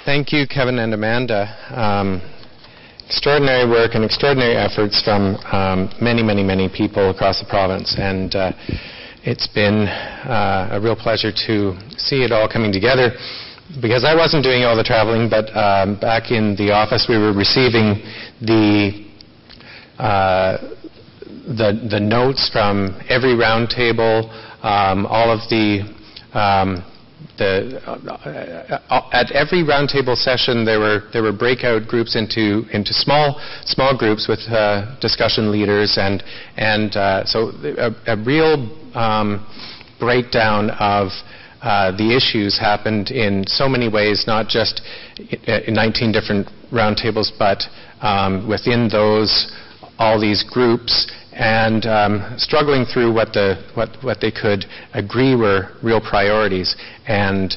Thank you, Kevin and Amanda. Extraordinary work and extraordinary efforts from many people across the province. And it's been a real pleasure to see it all coming together, because I wasn't doing all the traveling, but back in the office we were receiving the notes from every roundtable, all of at every roundtable session there were breakout groups into small groups with discussion leaders, and so a real breakdown of the issues happened in so many ways, not just in 19 different roundtables, but within those, all these groups, and struggling through what they could agree were real priorities. And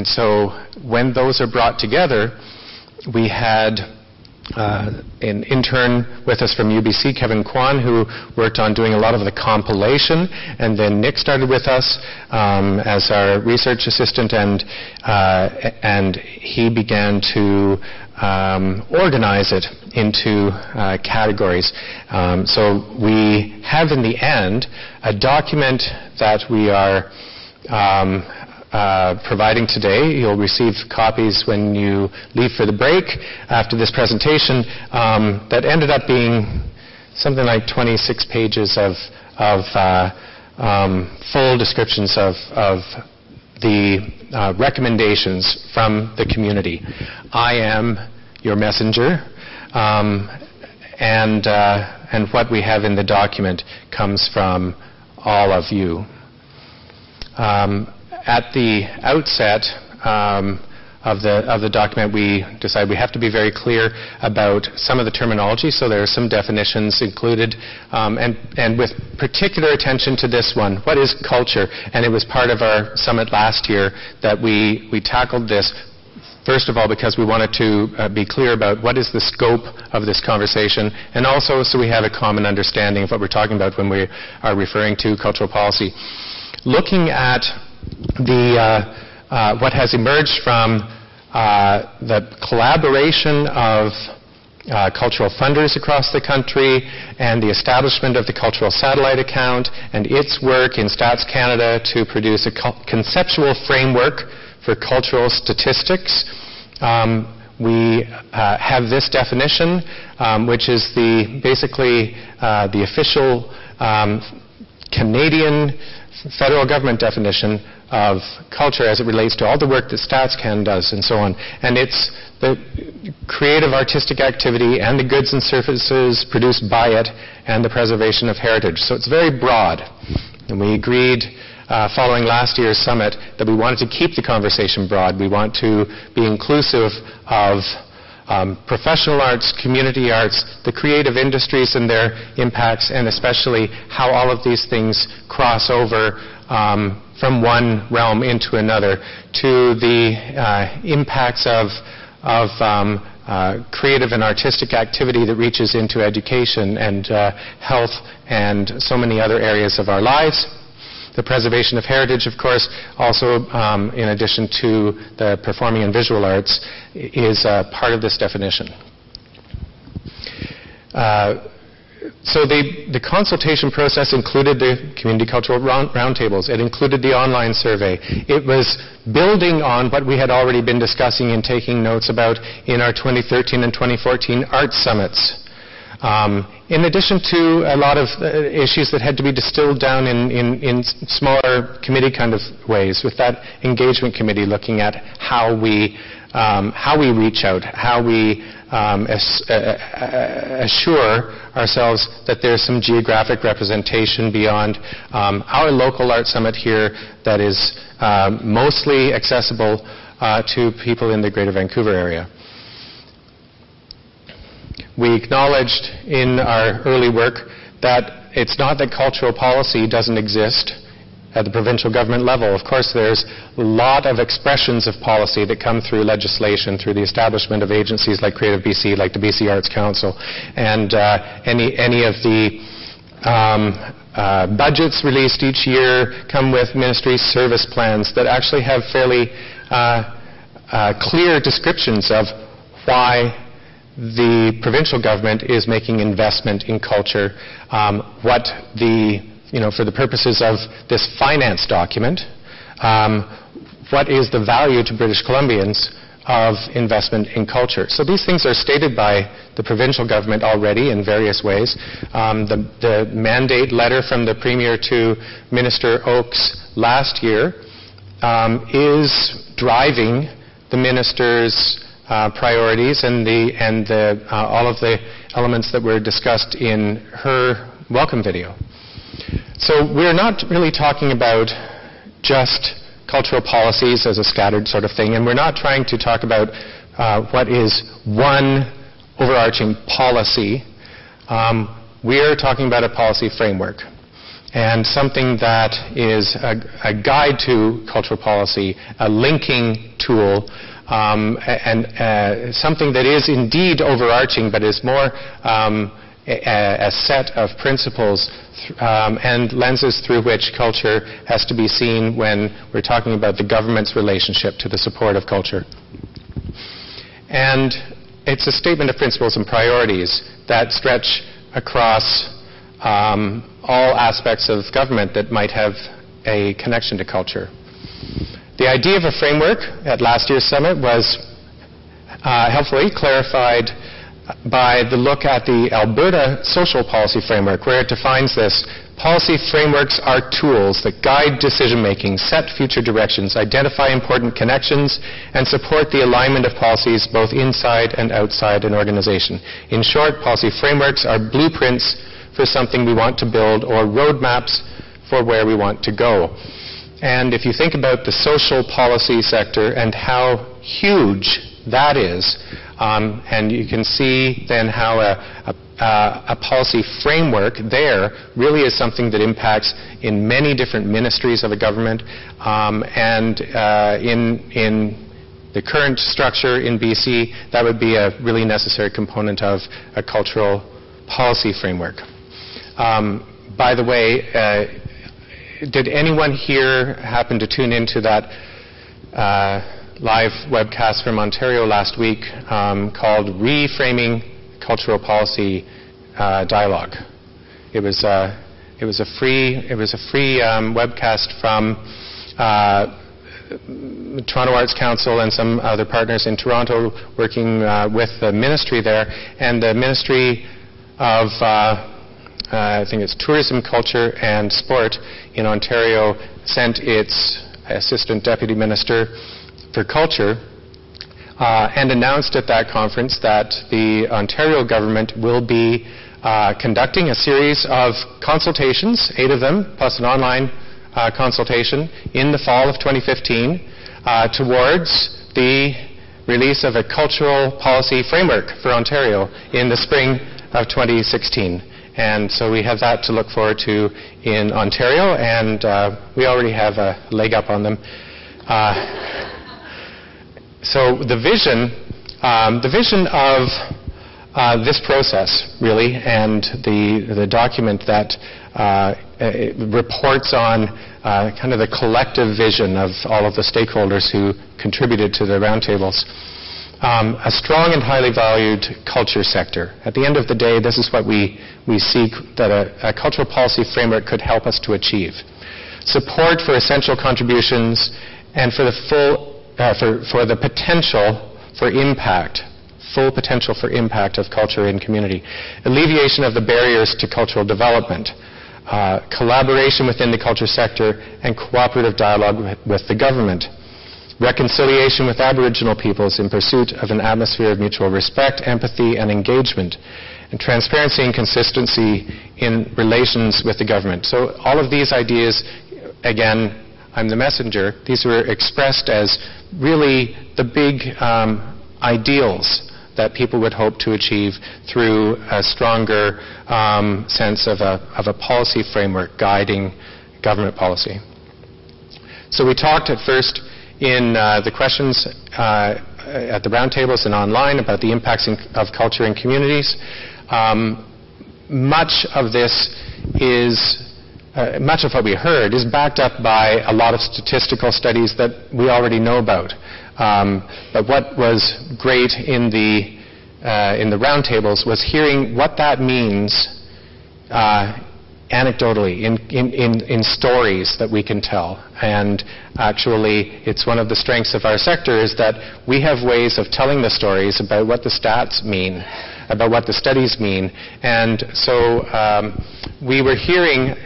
so when those are brought together, we had an intern with us from UBC, Kevin Kwan, who worked on doing a lot of the compilation, and then Nick started with us as our research assistant, and he began to organize it into categories. So we have in the end a document that we are providing today. You'll receive copies when you leave for the break after this presentation, that ended up being something like 26 pages of full descriptions of the recommendations from the community. I am your messenger, and what we have in the document comes from all of you. At the outset of the document, we decided we have to be very clear about some of the terminology, so there are some definitions included, and with particular attention to this one, what is culture? And it was part of our summit last year that we tackled this, first of all because we wanted to be clear about what is the scope of this conversation, and also so we have a common understanding of what we're talking about when we are referring to cultural policy. Looking at what has emerged from the collaboration of cultural funders across the country, and the establishment of the Cultural Satellite Account and its work in Stats Canada to produce a conceptual framework for cultural statistics. We have this definition, which is basically the official Canadian federal government definition of culture as it relates to all the work that StatsCan does and so on. And it's the creative artistic activity and the goods and services produced by it and the preservation of heritage. So it's very broad. And we agreed following last year's summit that we wanted to keep the conversation broad. We want to be inclusive of professional arts, community arts, the creative industries and their impacts, and especially how all of these things cross over from one realm into another, to the impacts of creative and artistic activity that reaches into education and health and so many other areas of our lives. The preservation of heritage, of course, also in addition to the performing and visual arts, is part of this definition. So the consultation process included the community cultural roundtables. It included the online survey. It was building on what we had already been discussing and taking notes about in our 2013 and 2014 arts summits. In addition to a lot of issues that had to be distilled down in smaller committee kind of ways, with that engagement committee looking at how we reach out, how we assure ourselves that there's some geographic representation beyond our local art summit here that is mostly accessible to people in the Greater Vancouver area. We acknowledged in our early work that it's not that cultural policy doesn't exist at the provincial government level. Of course, there's a lot of expressions of policy that come through legislation, through the establishment of agencies like Creative BC, like the BC Arts Council, and any of the budgets released each year come with ministry service plans that actually have fairly clear descriptions of why the provincial government is making investment in culture, for the purposes of this finance document, what is the value to British Columbians of investment in culture. So these things are stated by the provincial government already in various ways. The mandate letter from the Premier to Minister Oakes last year is driving the minister's priorities and all of the elements that were discussed in her welcome video. So we're not really talking about just cultural policies as a scattered sort of thing, and we're not trying to talk about what is one overarching policy. We're talking about a policy framework and something that is a guide to cultural policy, a linking tool, and something that is indeed overarching but is more a set of principles and lenses through which culture has to be seen when we're talking about the government's relationship to the support of culture. And it's a statement of principles and priorities that stretch across all aspects of government that might have a connection to culture. The idea of a framework at last year's summit was helpfully clarified by the look at the Alberta Social Policy Framework, where it defines this: policy frameworks are tools that guide decision-making, set future directions, identify important connections, and support the alignment of policies both inside and outside an organization. In short, policy frameworks are blueprints for something we want to build or roadmaps for where we want to go. And if you think about the social policy sector and how huge that is, and you can see then how a policy framework there really is something that impacts in many different ministries of a government, and in the current structure in BC, that would be a really necessary component of a cultural policy framework. By the way, did anyone here happen to tune into that live webcast from Ontario last week called Reframing Cultural Policy Dialogue? It was a free webcast from Toronto Arts Council and some other partners in Toronto working with the ministry there, and the Ministry of I think it's Tourism, Culture and Sport in Ontario sent its Assistant Deputy Minister for Culture and announced at that conference that the Ontario government will be conducting a series of consultations, 8 of them, plus an online consultation in the fall of 2015 towards the release of a cultural policy framework for Ontario in the spring of 2016. And so we have that to look forward to in Ontario, and we already have a leg up on them. So the vision of this process, really, and the document that reports on kind of the collective vision of all of the stakeholders who contributed to the roundtables. A strong and highly valued culture sector. At the end of the day, this is what we seek that a cultural policy framework could help us to achieve. Support for essential contributions and for the for the potential for impact, full potential for impact of culture in community. Alleviation of the barriers to cultural development. Collaboration within the culture sector and cooperative dialogue with the government. Reconciliation with Aboriginal peoples in pursuit of an atmosphere of mutual respect, empathy, and engagement. And transparency and consistency in relations with the government. So all of these ideas, again, I'm the messenger, these were expressed as really the big ideals that people would hope to achieve through a stronger sense of a policy framework guiding government policy. So we talked at first in the questions at the roundtables and online about the impacts of culture in communities. Much of this is much of what we heard is backed up by a lot of statistical studies that we already know about. But what was great in the roundtables was hearing what that means anecdotally, in stories that we can tell. And actually, it's one of the strengths of our sector is that we have ways of telling the stories about what the stats mean, about what the studies mean. And so we were hearing,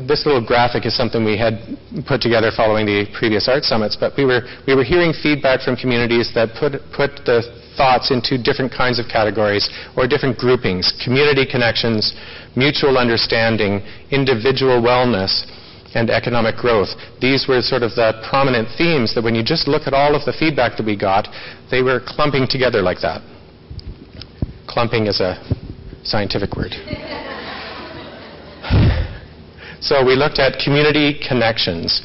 this little graphic is something we had put together following the previous art summits, but we were hearing feedback from communities that put the thoughts into different kinds of categories or different groupings: community connections, mutual understanding, individual wellness, and economic growth. These were sort of the prominent themes that when you just look at all of the feedback that we got, they were clumping together like that. Clumping is a scientific word. So we looked at community connections.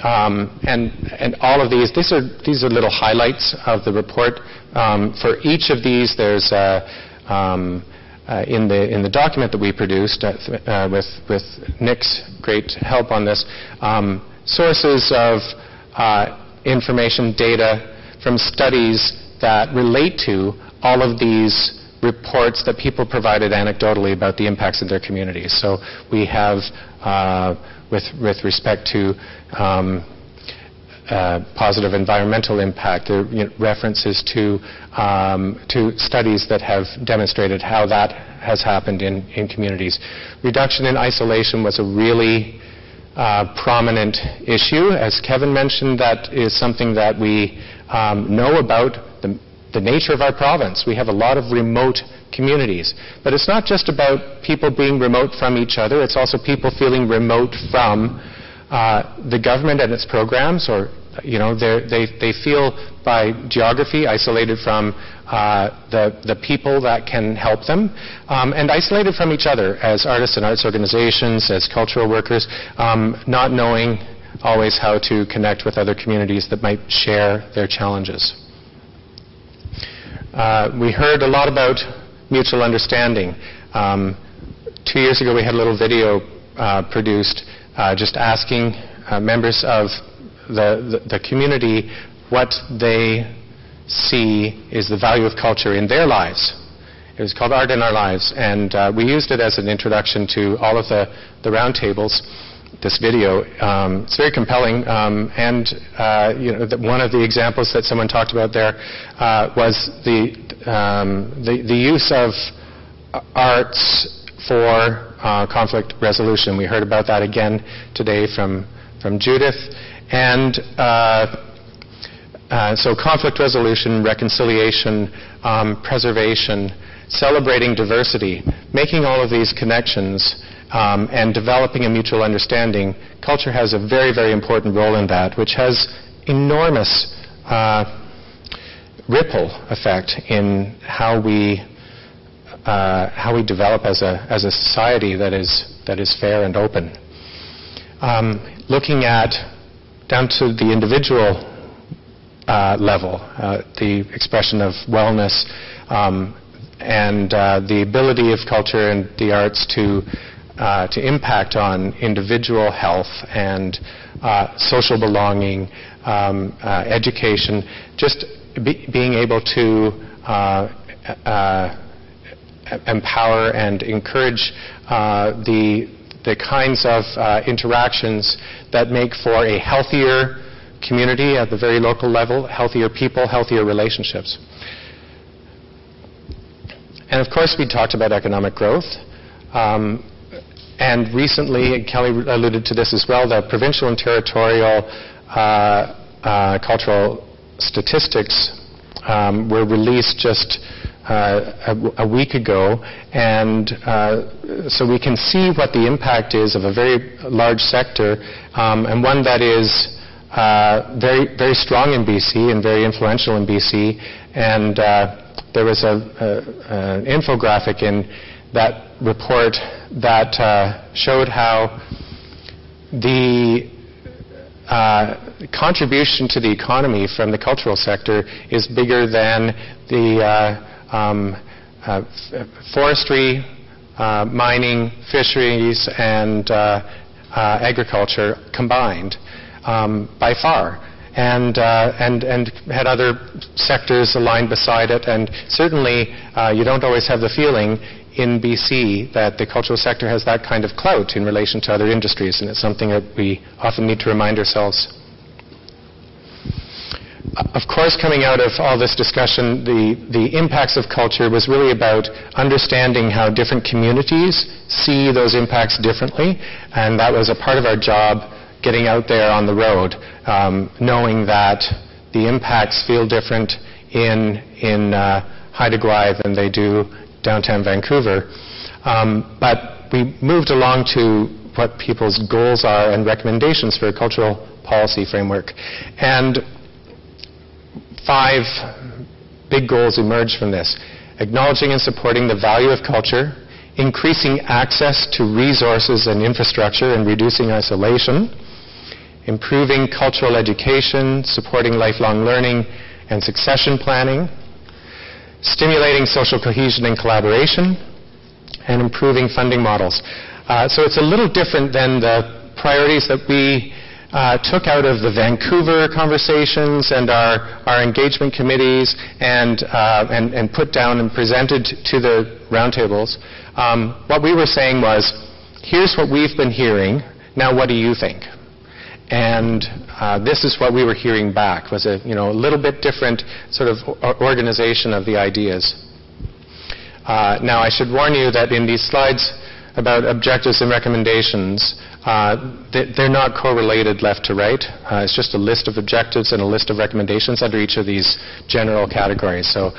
And all of these are little highlights of the report. For each of these, there's in the document that we produced with Nick's great help on this, sources of information, data from studies that relate to all of these reports that people provided anecdotally about the impacts of their communities. So we have, with respect to positive environmental impact, there are references to studies that have demonstrated how that has happened in communities. Reduction in isolation was a really prominent issue. As Kevin mentioned, that is something that we know about the nature of our province. We have a lot of remote communities. But it's not just about people being remote from each other, it's also people feeling remote from the government and its programs, or they feel by geography isolated from the people that can help them, and isolated from each other as artists and arts organizations, as cultural workers, not knowing always how to connect with other communities that might share their challenges. We heard a lot about mutual understanding. 2 years ago we had a little video produced just asking members of the community what they see is the value of culture in their lives. It was called Art in Our Lives, and we used it as an introduction to all of the roundtables. This video, it's very compelling, and one of the examples that someone talked about there was the use of arts for conflict resolution. We heard about that again today from Judith, and so conflict resolution, reconciliation, preservation, celebrating diversity, making all of these connections, and developing a mutual understanding. Culture has a very, very important role in that, which has enormous ripple effect in how we develop as a society that is fair and open. Looking at down to the individual level, the expression of wellness, and the ability of culture and the arts to impact on individual health and social belonging, education, just being able to empower and encourage the kinds of interactions that make for a healthier community at the very local level, healthier people, healthier relationships. And of course we talked about economic growth. And recently, Kelly alluded to this as well, the provincial and territorial cultural statistics were released just a week ago, and so we can see what the impact is of a very large sector, and one that is very, very strong in BC and very influential in BC. And there was an infographic in that report that showed how the contribution to the economy from the cultural sector is bigger than the forestry, mining, fisheries, and agriculture combined by far, and had other sectors aligned beside it. And certainly you don't always have the feeling in BC that the cultural sector has that kind of clout in relation to other industries, and it's something that we often need to remind ourselves. Of course, coming out of all this discussion, the impacts of culture was really about understanding how different communities see those impacts differently, and that was a part of our job, getting out there on the road, knowing that the impacts feel different in Haida Gwaii than they do downtown Vancouver. But we moved along to what people's goals are and recommendations for a cultural policy framework. And 5 big goals emerged from this: acknowledging and supporting the value of culture, increasing access to resources and infrastructure and reducing isolation, improving cultural education, supporting lifelong learning and succession planning, stimulating social cohesion and collaboration, and improving funding models. So it's a little different than the priorities that we took out of the Vancouver conversations and our engagement committees and put down and presented to the roundtables. What we were saying was, here's what we've been hearing, now what do you think? And this is what we were hearing back, was a little bit different sort of organization of the ideas. Now I should warn you that in these slides about objectives and recommendations, they're not correlated left to right. It's just a list of objectives and a list of recommendations under each of these general categories. So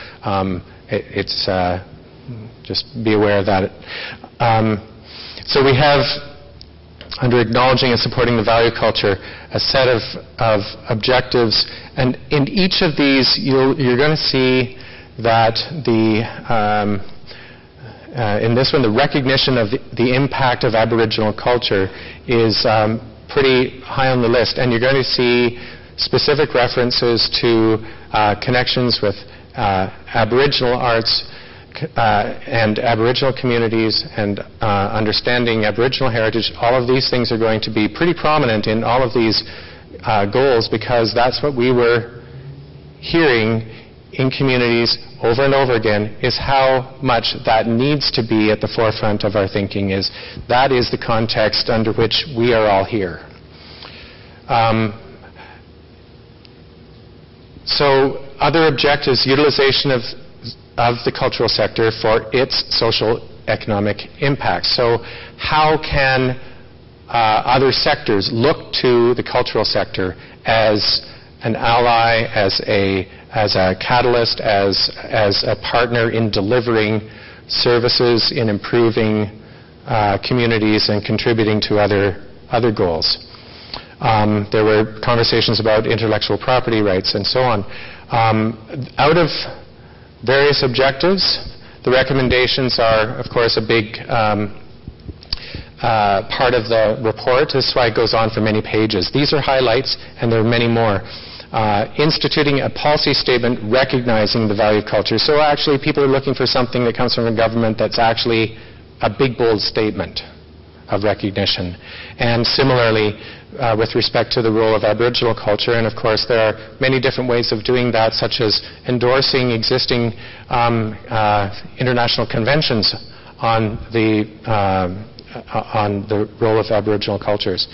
it's just be aware of that. So we have, under acknowledging and supporting the value culture, a set of objectives, and in each of these you're going to see that in this one, the recognition of the impact of Aboriginal culture is pretty high on the list, and you're going to see specific references to connections with Aboriginal arts and Aboriginal communities and understanding Aboriginal heritage. All of these things are going to be pretty prominent in all of these goals, because that's what we were hearing in communities over and over again, is how much that needs to be at the forefront of our thinking. That is the context under which we are all here. So other objectives: utilization of the cultural sector for its social economic impact. So how can other sectors look to the cultural sector as an ally, as a catalyst, as a partner in delivering services, in improving communities and contributing to other goals. There were conversations about intellectual property rights and so on. Out of various objectives, the recommendations are, of course, a big part of the report. This is why it goes on for many pages. These are highlights, and there are many more. Instituting a policy statement recognizing the value of culture. So actually people are looking for something that comes from a government that's actually a big, bold statement of recognition. And similarly, with respect to the role of Aboriginal culture, and of course there are many different ways of doing that, such as endorsing existing international conventions on the role of Aboriginal cultures.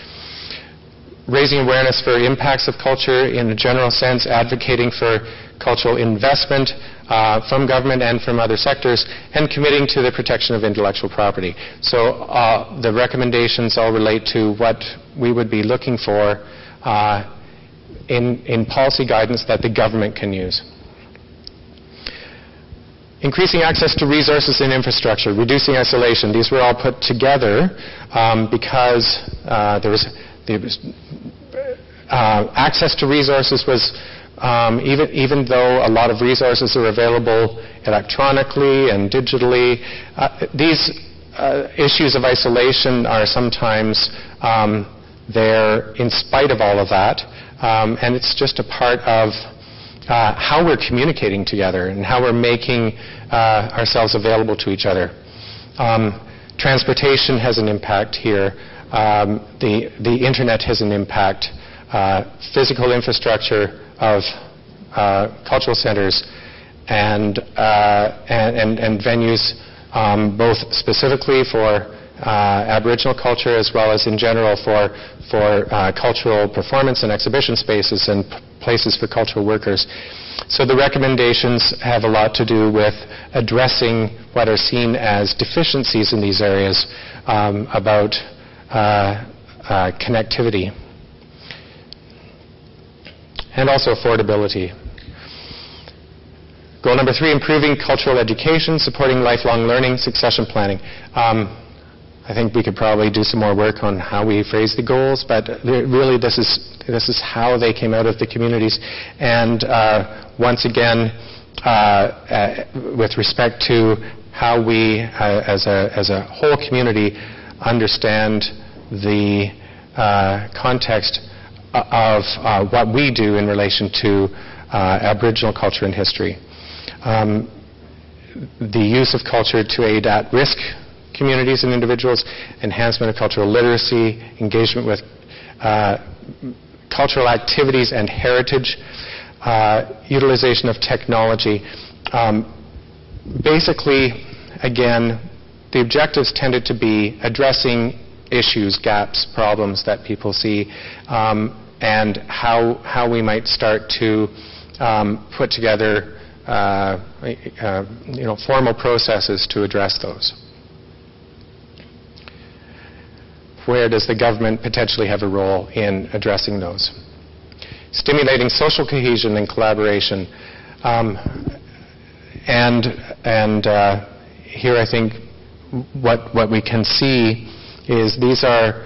Raising awareness for impacts of culture in a general sense, advocating for cultural investment from government and from other sectors, and committing to the protection of intellectual property. So the recommendations all relate to what we would be looking for in policy guidance that the government can use. Increasing access to resources and infrastructure, reducing isolation. These were all put together because there was access to resources was, even though a lot of resources are available electronically and digitally, these issues of isolation are sometimes there in spite of all of that, and it's just a part of how we're communicating together and how we're making ourselves available to each other. Transportation has an impact here. The internet has an impact. Physical infrastructure of cultural centers and venues, both specifically for Aboriginal culture as well as in general for cultural performance and exhibition spaces and places for cultural workers. So the recommendations have a lot to do with addressing what are seen as deficiencies in these areas about connectivity and also affordability. Goal number 3, improving cultural education, supporting lifelong learning, succession planning. I think we could probably do some more work on how we phrase the goals, but really this is how they came out of the communities. And once again, with respect to how we, as a whole community, understand the context of what we do in relation to Aboriginal culture and history. The use of culture to aid at-risk communities and individuals, enhancement of cultural literacy, engagement with cultural activities and heritage, utilization of technology. Basically, again, the objectives tended to be addressing issues, gaps, problems that people see, and how we might start to put together formal processes to address those. Where does the government potentially have a role in addressing those? Stimulating social cohesion and collaboration. And here I think what we can see is these are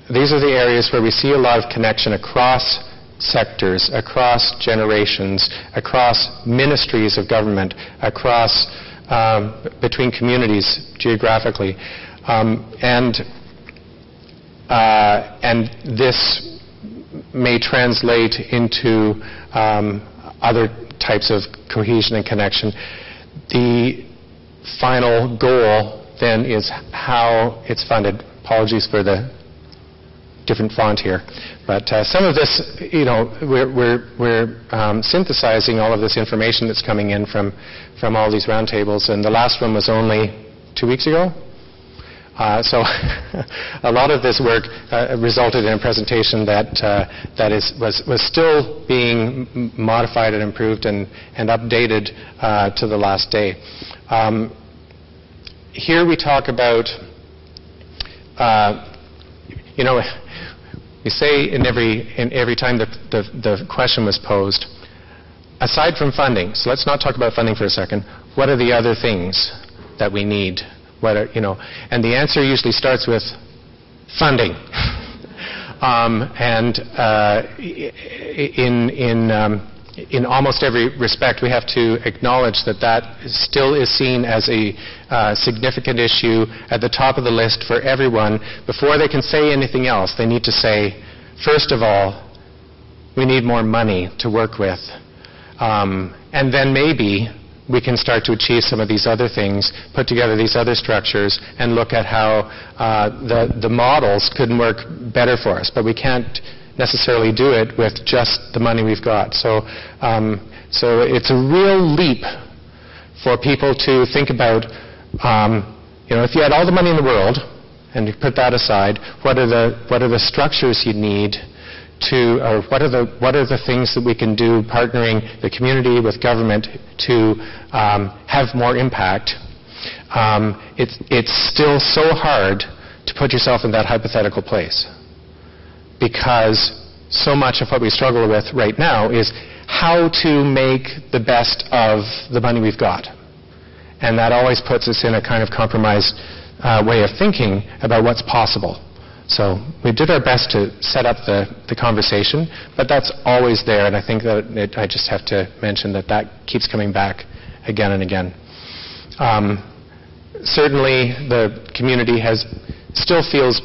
the areas where we see a lot of connection across sectors, across generations, across ministries of government, across between communities geographically. And this may translate into other types of cohesion and connection. The final goal then is how it's funded. Apologies for the different font here. But some of this, we're synthesizing all of this information that's coming in from all these roundtables, and the last one was only 2 weeks ago. So a lot of this work resulted in a presentation that was still being modified and improved and updated to the last day. Here we talk about, we say in every time the question was posed, aside from funding, so let's not talk about funding for a second, what are the other things that we need? And the answer usually starts with funding. In almost every respect, we have to acknowledge that still is seen as a significant issue at the top of the list for everyone. Before they can say anything else, they need to say, first of all, we need more money to work with. And then maybe we can start to achieve some of these other things, put together these other structures, and look at how the models could work better for us. But we can't necessarily do it with just the money we've got. So it's a real leap for people to think about, if you had all the money in the world, and you put that aside, what are the structures you need or what are the things that we can do partnering the community with government to have more impact? It's still so hard to put yourself in that hypothetical place, because so much of what we struggle with right now is how to make the best of the money we've got. And that always puts us in a kind of compromised way of thinking about what's possible. So we did our best to set up the conversation, but that's always there, and I think that I just have to mention that keeps coming back again and again. Certainly the community still feels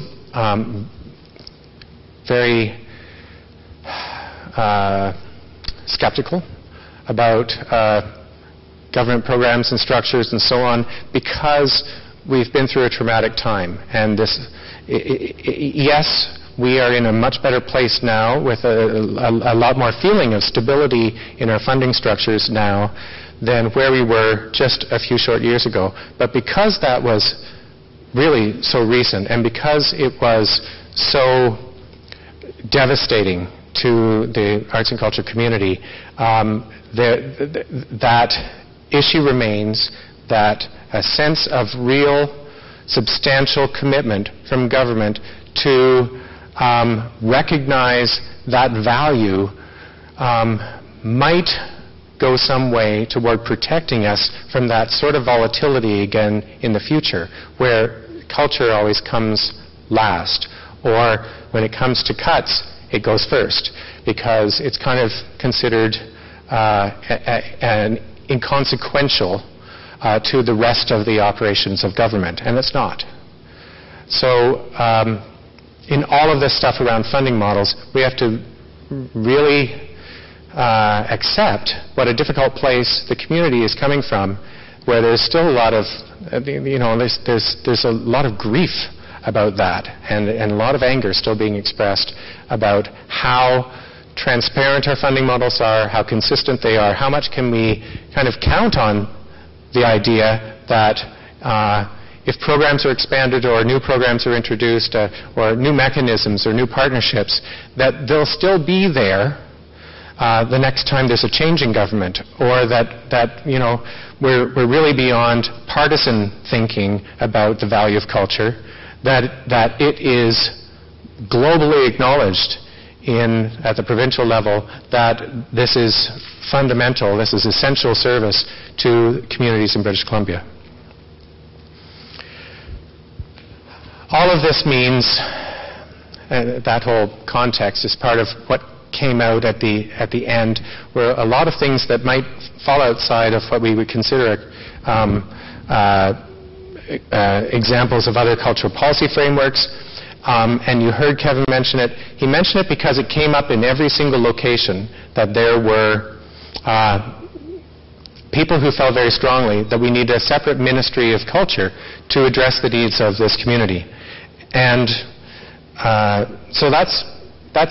very skeptical about government programs and structures and so on, because we've been through a traumatic time, and yes, we are in a much better place now with a lot more feeling of stability in our funding structures now than where we were just a few short years ago. But because that was really so recent, and because it was so devastating to the arts and culture community, that issue remains, that a sense of real, substantial commitment from government to recognize that value might go some way toward protecting us from that sort of volatility again in the future, where culture always comes last, or when it comes to cuts, it goes first, because it's kind of considered inconsequential to the rest of the operations of government, and it's not. So in all of this stuff around funding models, we have to really accept what a difficult place the community is coming from, where there's still a lot of, there's a lot of grief about that, and a lot of anger still being expressed about how transparent our funding models are, how consistent they are, how much can we kind of count on the idea that if programs are expanded or new programs are introduced or new mechanisms or new partnerships, that they'll still be there the next time there's a change in government, or that we're really beyond partisan thinking about the value of culture, that it is globally acknowledged at the provincial level that this is fundamental, this is essential service to communities in British Columbia. All of this means, that whole context is part of what came out at the end, were a lot of things that might fall outside of what we would consider examples of other cultural policy frameworks. And you heard Kevin mention it. He mentioned it because it came up in every single location, that there were people who felt very strongly that we need a separate Ministry of Culture to address the needs of this community. And so that's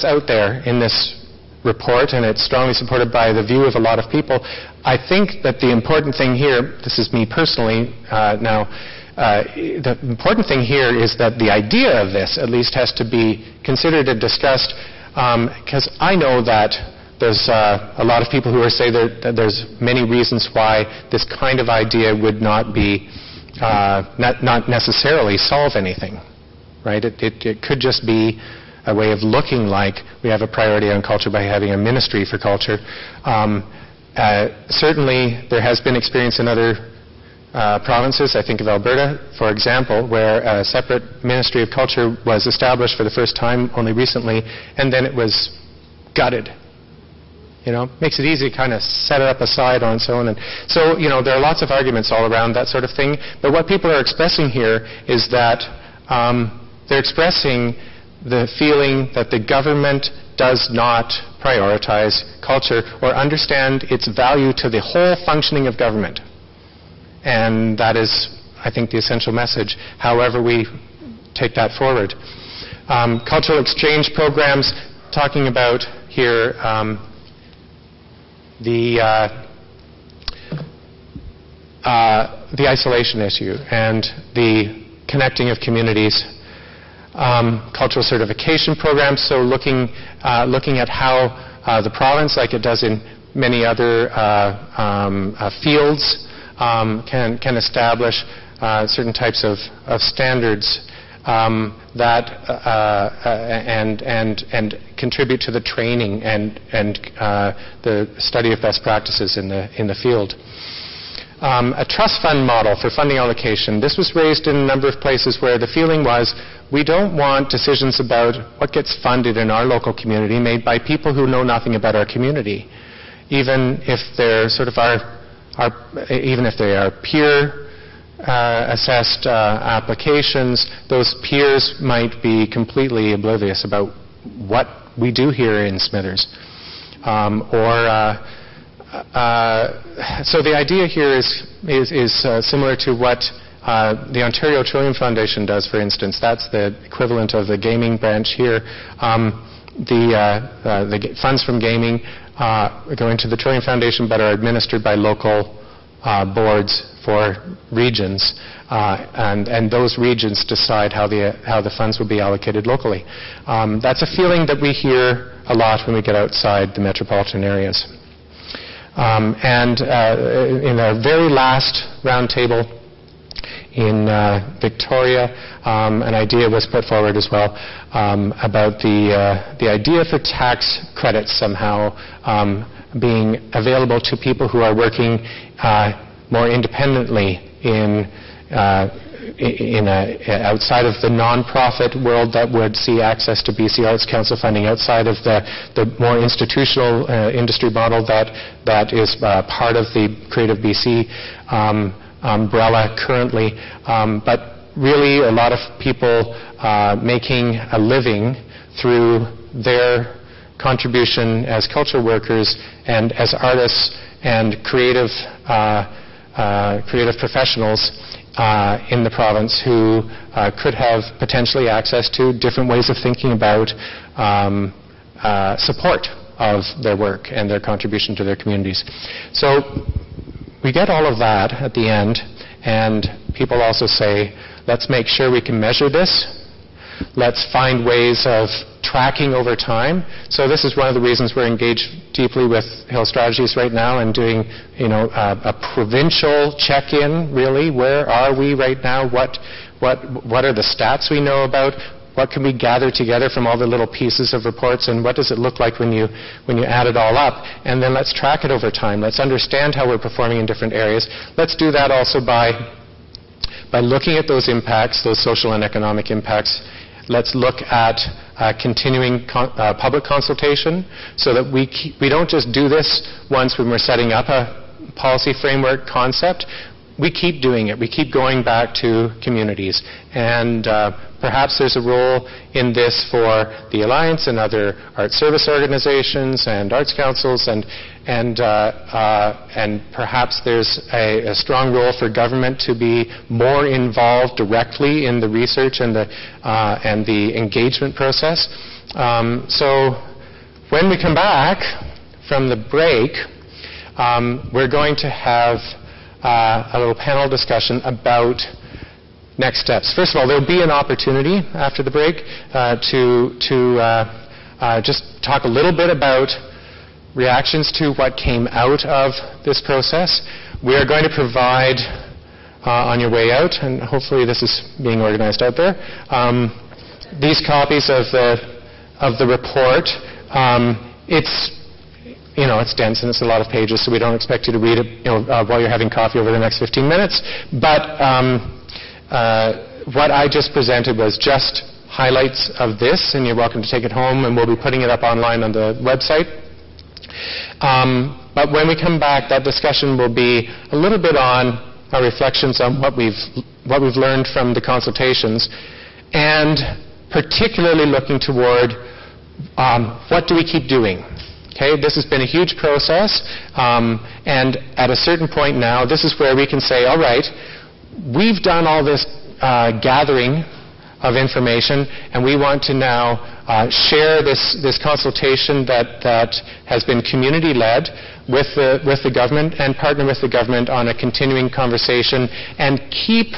out there in this report, and it's strongly supported by the view of a lot of people. I think that the important thing here, this is me personally now, the important thing here is that the idea of this at least has to be considered and discussed, because I know that there's a lot of people who are saying that there's many reasons why this kind of idea would not be, not necessarily solve anything, right? It could just be a way of looking like we have a priority on culture by having a ministry for culture. Certainly there has been experience in other provinces, I think of Alberta, for example, where a separate Ministry of Culture was established for the first time only recently, and then it was gutted. Makes it easy to kind of set it up aside on its own. And so, there are lots of arguments all around that sort of thing, but what people are expressing here is that they're expressing the feeling that the government does not prioritize culture or understand its value to the whole functioning of government. And that is, I think, the essential message, however we take that forward. Cultural exchange programs, talking about here the isolation issue and the connecting of communities. Cultural certification programs, so looking at how the province, like it does in many other fields, can establish certain types of standards that and contribute to the training and the study of best practices in the field. A trust fund model for funding allocation. This was raised in a number of places where the feeling was we don't want decisions about what gets funded in our local community made by people who know nothing about our community, even if they're sort of even if they are peer assessed applications. Those peers might be completely oblivious about what we do here in Smithers, so the idea here is similar to what the Ontario Trillium Foundation does, for instance. That's the equivalent of the gaming branch here. The funds from gaming go into the Trillium Foundation but are administered by local boards for regions, and those regions decide how the funds will be allocated locally. That's a feeling that we hear a lot when we get outside the metropolitan areas. In our very last roundtable in Victoria, an idea was put forward as well about the idea for tax credits somehow being available to people who are working more independently outside of the non-profit world that would see access to BC Arts Council funding, outside of the more institutional industry model that is part of the Creative BC umbrella currently. But really a lot of people making a living through their contribution as cultural workers and as artists and creative professionals in the province who could have potentially access to different ways of thinking about support of their work and their contribution to their communities. So we get all of that at the end, and people also say, let's make sure we can measure this. Let's find ways of tracking over time. So this is one of the reasons we're engaged deeply with Hill Strategies right now and doing, a provincial check-in, really. Where are we right now? What are the stats we know about? What can we gather together from all the little pieces of reports, and what does it look like when you add it all up? And then let's track it over time. Let's understand how we're performing in different areas. Let's do that also by looking at those impacts, those social and economic impacts. Let's look at continuing public consultation so that we don't just do this once when we're setting up a policy framework concept. We keep doing it. We keep going back to communities. And perhaps there's a role in this for the Alliance and other art service organizations and arts councils, and perhaps there's a strong role for government to be more involved directly in the research and the engagement process. So when we come back from the break, we're going to have a little panel discussion about next steps. First of all, there'll be an opportunity after the break to just talk a little bit about reactions to what came out of this process. We are going to provide on your way out, and hopefully this is being organized out there, these copies of the report. It's dense and it's a lot of pages, so we don't expect you to read it while you're having coffee over the next 15 minutes. But what I just presented was just highlights of this, and you're welcome to take it home, and we'll be putting it up online on the website. But when we come back, that discussion will be a little bit on our reflections on what we've learned from the consultations, and particularly looking toward what do we keep doing. Okay, this has been a huge process, and at a certain point now, this is where we can say, all right, we've done all this gathering of information, and we want to now share this consultation that has been community-led with the government, and partner with the government on a continuing conversation, and keep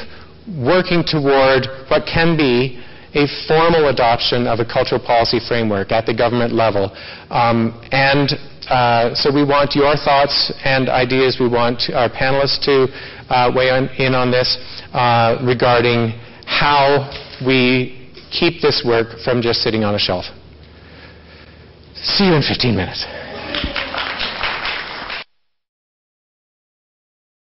working toward what can be a formal adoption of a cultural policy framework at the government level. So we want your thoughts and ideas. We want our panelists to weigh in on this regarding how we keep this work from just sitting on a shelf. See you in 15 minutes.